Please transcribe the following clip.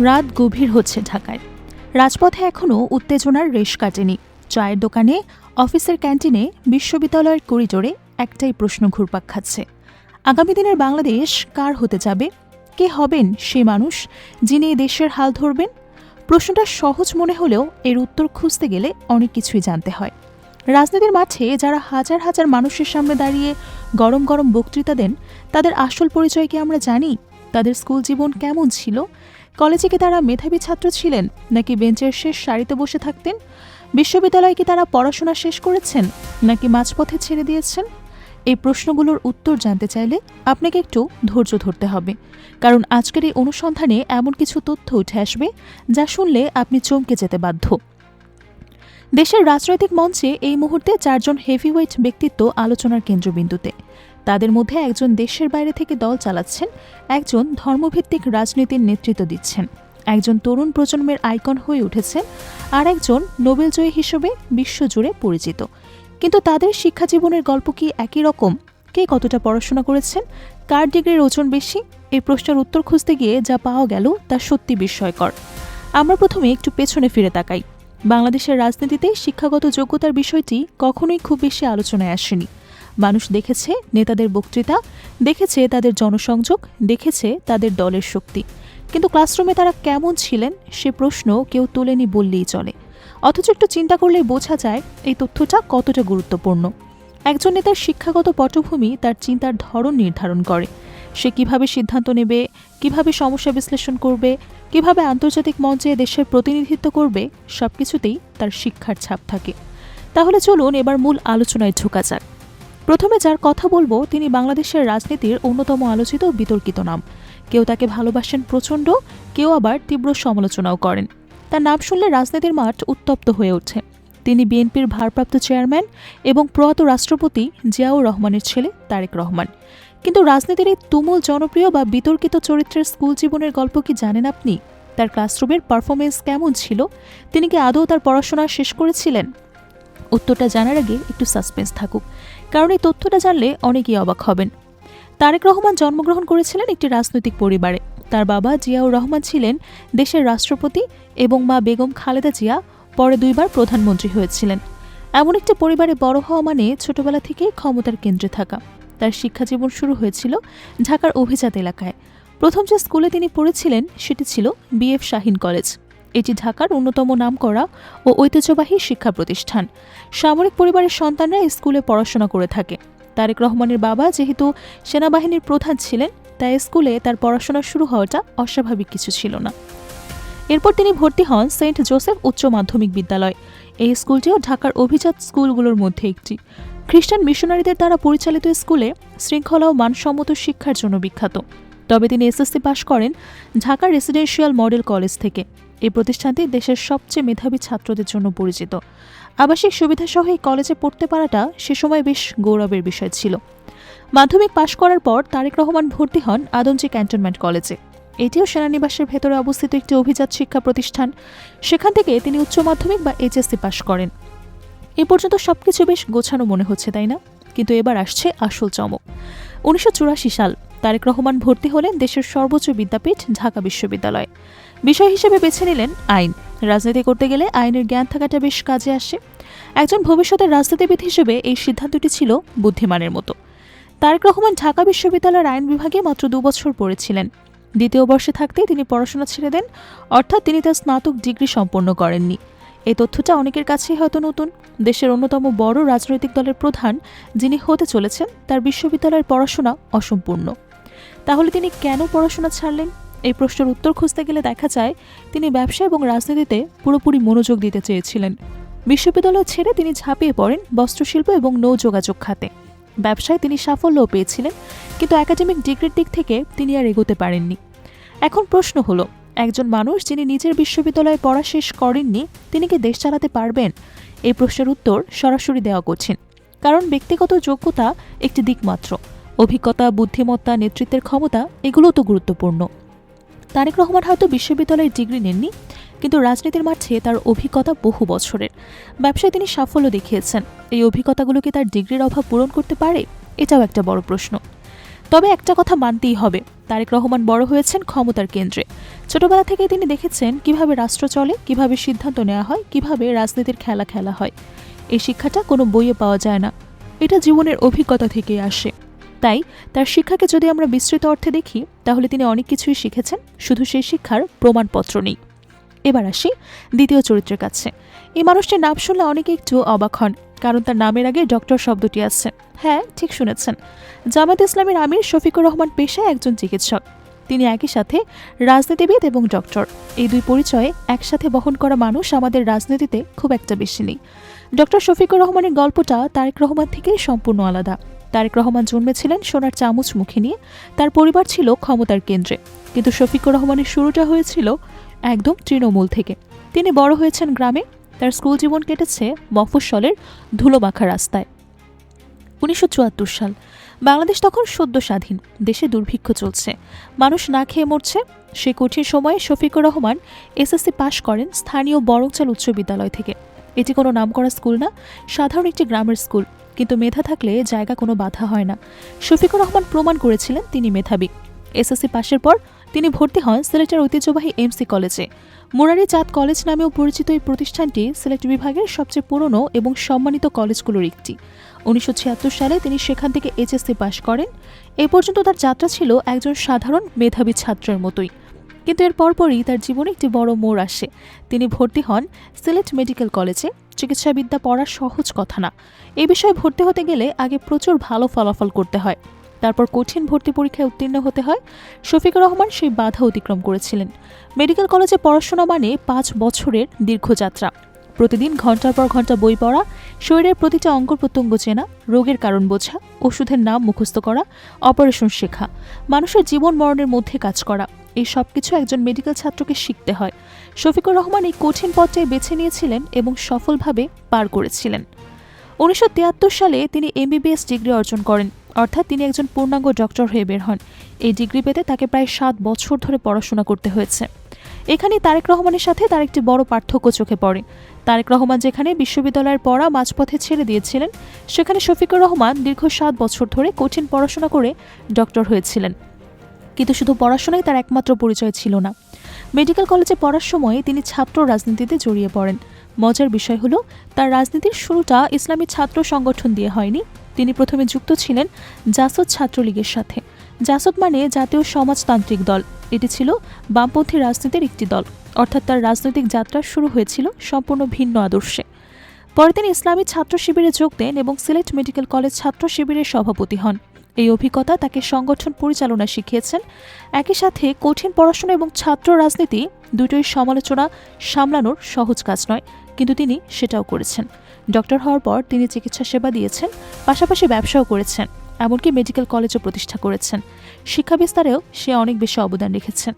রাত গভীর হচ্ছে ঢাকায়। রাজপথে এখনও উত্তেজনার রেশ কাটেনি। চায়ের দোকানে, অফিসের ক্যান্টিনে, বিশ্ববিদ্যালয়ের করিডোরে একটাই প্রশ্ন ঘুরপাক খাচ্ছে। আগামী দিনের বাংলাদেশ কার হতে যাবে? কে হবেন সে মানুষ যিনি এই দেশের হাল ধরবেন? প্রশ্নটা সহজ মনে হলেও এর উত্তর খুঁজতে গেলে অনেক কিছুই জানতে হয়। রাজনীতির মাঠে যারা হাজার হাজার মানুষের সামনে দাঁড়িয়ে গরম গরম বক্তৃতা দেন, তাদের আসল পরিচয় কি আমরা জানি? তাদের স্কুল জীবন কেমন ছিল? কলেজে কি তারা মেধাবী ছাত্র ছিলেন, নাকি বেঞ্চের শেষ সারিতে বসে থাকতেন? বিশ্ববিদ্যালয়ে কি তারা পড়াশোনা শেষ করেছেন, নাকি মাঝপথে ছেড়ে দিয়েছেন? এই প্রশ্নগুলোর উত্তর জানতে চাইলে আপনাকে একটু ধৈর্য ধরতে হবে, কারণ আজকের এই অনুসন্ধানে এমন কিছু তথ্য উঠে আসবে যা শুনলে আপনি চমকে যেতে বাধ্য। দেশের রাজনৈতিক মঞ্চে এই মুহূর্তে 4 জন হেভিওয়েট ব্যক্তিত্ব আলোচনার কেন্দ্রবিন্দুতে। তাদের মধ্যে একজন দেশের বাইরে থেকে দল চালাচ্ছেন, একজন ধর্মভিত্তিক রাজনীতির নেতৃত্ব দিচ্ছেন, একজন তরুণ প্রজন্মের আইকন হয়ে উঠেছেন, আর একজন নোবেলজয়ী হিসেবে বিশ্বজুড়ে পরিচিত। কিন্তু তাদের শিক্ষা জীবনের গল্প কি একই রকম? কে কতটা পড়াশোনা করেছেন? কার ডিগ্রির ওজন বেশি? এই প্রশ্নের উত্তর খুঁজতে গিয়ে যা পাওয়া গেল তা সত্যি বিস্ময়কর। আমরা প্রথমে একটু পেছনে ফিরে তাকাই। বাংলাদেশের রাজনীতিতে শিক্ষাগত যোগ্যতার বিষয়টি কখনোই খুব বেশি আলোচনায় আসেনি। মানুষ দেখেছে নেতাদের বক্তৃতা, দেখেছে তাদের জনসংযোগ, দেখেছে তাদের দলের শক্তি, কিন্তু ক্লাসরুমে তারা কেমন ছিলেন সে প্রশ্ন কেউ তোলেনি বললেই চলে। অথচ একটু চিন্তা করলে বোঝা যায় এই তথ্যটা কতটা গুরুত্বপূর্ণ। একজন নেতার শিক্ষাগত পটভূমি তার চিন্তার ধরন নির্ধারণ করে। সে কিভাবে সিদ্ধান্ত নেবে, কিভাবে সমস্যা বিশ্লেষণ করবে, কিভাবে আন্তর্জাতিক মঞ্চে দেশের প্রতিনিধিত্ব করবে, সবকিছুতেই তার শিক্ষার ছাপ থাকে। তাহলে চলুন এবার মূল আলোচনায় ঢোকা যাক। প্রথমে যার কথা বলবো তিনি বাংলাদেশের রাজনীতির অন্যতম আলোচিত বিতর্কিত নাম। কেউ তাকে ভালোবাসেন প্রচণ্ড, কেউ আবার তীব্র সমালোচনাও করেন। তার নাম শুনলে রাজনীতির মাঠ উত্তপ্ত হয়ে ওঠে। তিনি বিএনপির ভারপ্রাপ্ত চেয়ারম্যান এবং প্রয়াত রাষ্ট্রপতি জিয়াউর রহমানের ছেলে তারেক রহমান। কিন্তু রাজনীতির এই তুমুল জনপ্রিয় বা বিতর্কিত চরিত্রের স্কুল জীবনের গল্প কি জানেন আপনি? তার ক্লাসরুমের পারফরমেন্স কেমন ছিল? তিনি কি আদৌ তার পড়াশোনা শেষ করেছিলেন? উত্তরটা জানার আগে একটু সাসপেন্স থাকুক, কারণ এই তথ্যটা জানলে অনেকেই অবাক হবেন। তারেক রহমান জন্মগ্রহণ করেছিলেন একটি রাজনৈতিক পরিবারে। তার বাবা জিয়াউর রহমান ছিলেন দেশের রাষ্ট্রপতি এবং মা বেগম খালেদা জিয়া পরে 2 বার প্রধানমন্ত্রী হয়েছিলেন। এমন একটি পরিবারে বড় হওয়া মানে ছোটবেলা থেকেই ক্ষমতার কেন্দ্রে থাকা। তার শিক্ষাজীবন শুরু হয়েছিল ঢাকার অভিজাত এলাকায়। প্রথম যে স্কুলে তিনি পড়েছিলেন সেটি ছিল BF শাহীন কলেজ। এটি ঢাকার অন্যতম নামকরা ও ঐতিহ্যবাহী শিক্ষা প্রতিষ্ঠান। সামরিক পরিবারের সন্তানরা এই স্কুলে পড়াশোনা করে থাকে। তারেক রহমানের বাবা যেহেতু সেনাবাহিনীর প্রধান ছিলেন, তাই স্কুলে তার পড়াশোনা শুরু হওয়াটা অস্বাভাবিক কিছু ছিল না। এরপর তিনি ভর্তি হন সেন্ট জোসেফ উচ্চ মাধ্যমিক বিদ্যালয়। এই স্কুলটিও ঢাকার অভিজাত স্কুলগুলোর মধ্যে একটি। খ্রিস্টান মিশনারিদের দ্বারা পরিচালিত স্কুলে শৃঙ্খলা ও মানসম্মত শিক্ষার জন্য বিখ্যাত। তবে তিনি SSC পাশ করেন ঢাকা রেসিডেন্সিয়াল মডেল কলেজ থেকে। এই প্রতিষ্ঠানটি দেশের সবচেয়ে মেধাবী ছাত্রদের জন্য পরিচিত। আবাসিক সুবিধাসহ এই কলেজে পড়তে পারাটা সে সময় বেশ গৌরবের বিষয় ছিল। মাধ্যমিক পাশ করার পর তারেক রহমান ভর্তি হন আদমজী ক্যান্টনমেন্ট কলেজে। এটিও সেনানিবাসের ভেতরে অবস্থিত একটি অভিজাত শিক্ষা প্রতিষ্ঠান। সেখান থেকে তিনি উচ্চ মাধ্যমিক বা HSC পাশ করেন। এ পর্যন্ত সবকিছু বেশ গোছানো মনে হচ্ছে, তাই না? কিন্তু এবার আসছে আসল চমক। 1984 সাল তারেক রহমান ভর্তি হলেন দেশের সর্বোচ্চ বিদ্যাপীঠ ঢাকা বিশ্ববিদ্যালয়ে। বিষয় হিসেবে বেছে নিলেন আইন। রাজনীতি করতে গেলে আইনের জ্ঞান থাকাটা বেশ কাজে আসে। একজন ভবিষ্যতের রাজনীতিবিদ হিসেবে এই সিদ্ধান্তটি ছিল বুদ্ধিমানের মতো। তারেক রহমান ঢাকা বিশ্ববিদ্যালয়ের আইন বিভাগে মাত্র 2 বছর পড়েছিলেন। দ্বিতীয় বর্ষে থাকতেই তিনি পড়াশোনা ছেড়ে দেন, অর্থাৎ তিনি তার স্নাতক ডিগ্রি সম্পন্ন করেননি। এই তথ্যটা অনেকের কাছেই হয়তো নতুন। দেশের অন্যতম বড় রাজনৈতিক দলের প্রধান যিনি হতে চলেছেন, তার বিশ্ববিদ্যালয়ের পড়াশোনা অসম্পূর্ণ। তাহলে তিনি কেন পড়াশোনা ছাড়লেন? এই প্রশ্নের উত্তর খুঁজতে গেলে দেখা যায় তিনি ব্যবসা এবং রাজনীতিতে পুরোপুরি মনোযোগ দিতে চেয়েছিলেন। বিশ্ববিদ্যালয় ছেড়ে তিনি ঝাঁপিয়ে পড়েন বস্ত্রশিল্প এবং নৌযোগাযোগ খাতে। ব্যবসায় তিনি সাফল্যও পেয়েছিলেন, কিন্তু একাডেমিক ডিগ্রির দিক থেকে তিনি আর এগোতে পারেননি। এখন প্রশ্ন হলো, একজন মানুষ যিনি নিজের বিশ্ববিদ্যালয়ে পড়া শেষ করেননি, তিনি কি দেশ চালাতে পারবেন? এই প্রশ্নের উত্তর সরাসরি দেওয়া কঠিন, কারণ ব্যক্তিগত যোগ্যতা একটি দিক মাত্র। অভিজ্ঞতা, বুদ্ধিমত্তা, নেতৃত্বের ক্ষমতা এগুলোও তো গুরুত্বপূর্ণ। তারেক রহমান হয়তো বিশ্ববিদ্যালয়ের ডিগ্রি নেননি, কিন্তু রাজনীতির মাঠে তার অভিজ্ঞতা বহু বছরের। ব্যবসায় তিনি সাফল্য দেখিয়েছেন। এই অভিজ্ঞতাগুলো কি তার ডিগ্রির অভাব পূরণ করতে পারে? এটাও একটা বড় প্রশ্ন। তবে একটা কথা মানতেই হবে, তারেক রহমান বড় হয়েছেন ক্ষমতার কেন্দ্রে। ছোটবেলা থেকেই তিনি দেখেছেন কিভাবে রাষ্ট্র চলে, কিভাবে সিদ্ধান্ত নেওয়া হয়, কিভাবে রাজনীতির খেলা খেলা হয়। এই শিক্ষাটা কোনো বইয়ে পাওয়া যায় না, এটা জীবনের অভিজ্ঞতা থেকেই আসে। তাই তার শিক্ষাকে যদি আমরা বিস্তৃত অর্থে দেখি, তাহলে তিনি অনেক কিছুই শিখেছেন, শুধু সেই শিক্ষার প্রমাণপত্র নেই। এবার আসি দ্বিতীয় চরিত্রের কাছে। এই মানুষটির নাম শুনলে অনেকে একটু অবাক হন, কারণ তার নামের আগে ডক্টর শব্দটি আছে। হ্যাঁ, ঠিক শুনেছেন, জামায়াত ইসলামের আমির শফিকুর রহমান পেশায় একজন চিকিৎসক। তিনি একই সাথে রাজনীতিবিদ এবং ডক্টর, এই দুই পরিচয়ে একসাথে বহন করা মানুষ আমাদের রাজনীতিতে খুব একটা বেশি নেই। ডক্টর শফিকুর রহমানের গল্পটা তারেক রহমান থেকে সম্পূর্ণ আলাদা। তারেক রহমান জন্মেছিলেন সোনার চামচ মুখে নিয়ে, তার পরিবার ছিল ক্ষমতার কেন্দ্রে, কিন্তু শফিকুর রহমানের শুরুটা হয়েছিল একদম তৃণমূল থেকে। তিনি বড় হয়েছেন গ্রামে, তার স্কুল জীবন কেটেছে মফস্বলের ধুলোমাখা রাস্তায়। 1974 সাল, বাংলাদেশ তখন সদ্য স্বাধীন, দেশে দুর্ভিক্ষ চলছে, মানুষ না খেয়ে মরছে। সে কঠিন সময়ে শফিকুর রহমান এসএসসি পাশ করেন স্থানীয় বরংচাল উচ্চ বিদ্যালয় থেকে। এটি কোনো নামকরা স্কুল না, সাধারণ একটি গ্রামের স্কুল, কিন্তু মেধা থাকলে জায়গা কোনো বাধা হয় না। শফিকুর রহমান প্রমাণ করেছিলেন তিনি মেধাবী। এসএসসি পাশের পর তিনি ভর্তি হন সিলেটের ঐতিহ্যবাহী এমসি কলেজে। মুরারি চাঁদ কলেজ নামেও পরিচিত এই প্রতিষ্ঠানটি সিলেট বিভাগের সবচেয়ে পুরনো এবং সম্মানিত কলেজগুলোর একটি। 1976 সালে তিনি সেখান থেকে এইচএসসি পাশ করেন। এ পর্যন্ত তার যাত্রা ছিল একজন সাধারণ মেধাবী ছাত্রের মতোই, কিন্তু এর পরপরই তার জীবনে একটি বড় মোড় আসে। তিনি ভর্তি হন সিলেট মেডিকেল কলেজে। চিকিৎসাবিদ্যা পড়া সহজ কথা না, এই বিষয়ে ভর্তি হতে গেলে আগে প্রচুর ভালো ফলাফল করতে হয়, তারপর কঠিন ভর্তি পরীক্ষায় উত্তীর্ণ হতে হয়। শফিকুর রহমান সেই বাধা অতিক্রম করেছিলেন। মেডিকেল কলেজে পড়াশোনা মানে 5 বছরের দীর্ঘযাত্রা। প্রতিদিন ঘন্টার পর ঘন্টা বই পড়া, শরীরের প্রতিটা অঙ্গ প্রত্যঙ্গ চেনা, রোগের কারণ বোঝা, ওষুধের নাম মুখস্থ করা, অপারেশন শেখা, মানুষের জীবন মরণের মধ্যে কাজ করা, এই সব কিছু একজন মেডিকেল ছাত্রকে শিখতে হয়। শফিকুর রহমান এই কঠিন পথটাই বেছে নিয়েছিলেন এবং সফলভাবে পার করেছিলেন। 1973 সালে তিনি এমবিবিএস ডিগ্রি অর্জন করেন, অর্থাৎ তিনি একজন পূর্ণাঙ্গ ডক্টর হয়ে বের হন। এই ডিগ্রি পেতে তাকে প্রায় 7 বছর ধরে পড়াশোনা করতে হয়েছে। এখানে তারেক রহমানের সাথে তার একটি বড় পার্থক্য চোখে পড়ে। তারেক রহমান যেখানে বিশ্ববিদ্যালয়ের পড়া মাঝপথে ছেড়ে দিয়েছিলেন, সেখানে শফিকুর রহমান দীর্ঘ 7 বছর ধরে কঠিন পড়াশোনা করে ডক্টর হয়েছিলেন। কিন্তু শুধু পড়াশোনাই তার একমাত্র পরিচয় ছিল না। মেডিকেল কলেজে পড়ার সময়ে তিনি ছাত্র রাজনীতিতে জড়িয়ে পড়েন। মজার বিষয় হলো, তার রাজনীতির শুরুটা ইসলামী ছাত্র সংগঠন দিয়ে হয়নি। তিনি প্রথমে যুক্ত ছিলেন জাসদ ছাত্রলীগের সাথে। জাসদ মানে জাতীয় সমাজতান্ত্রিক দল, এটি ছিল বামপন্থী রাজনীতির একটি দল, অর্থাৎ তার রাজনৈতিক যাত্রা শুরু হয়েছিল সম্পূর্ণ ভিন্ন আদর্শে। পরে তিনি ইসলামী ছাত্র শিবিরে যোগ দেন এবং সিলেট মেডিকেল কলেজ ছাত্র শিবিরের সভাপতি হন। এই অভিজ্ঞতা তাকে সংগঠন পরিচালনা শিখিয়েছেন। একই সাথে কঠিন পড়াশোনা এবং ছাত্র রাজনীতি দুটোই সমালোচনা সামলানোর সহজ কাজ নয়, কিন্তু তিনি সেটাও করেছেন। ডক্টর হওয়ার পর তিনি চিকিৎসা সেবা দিয়েছেন, পাশাপাশি ব্যবসাও করেছেন, এমনকি মেডিকেল কলেজও প্রতিষ্ঠা করেছেন। শিক্ষা বিস্তারেও সে অনেক বেশি অবদান রেখেছেন।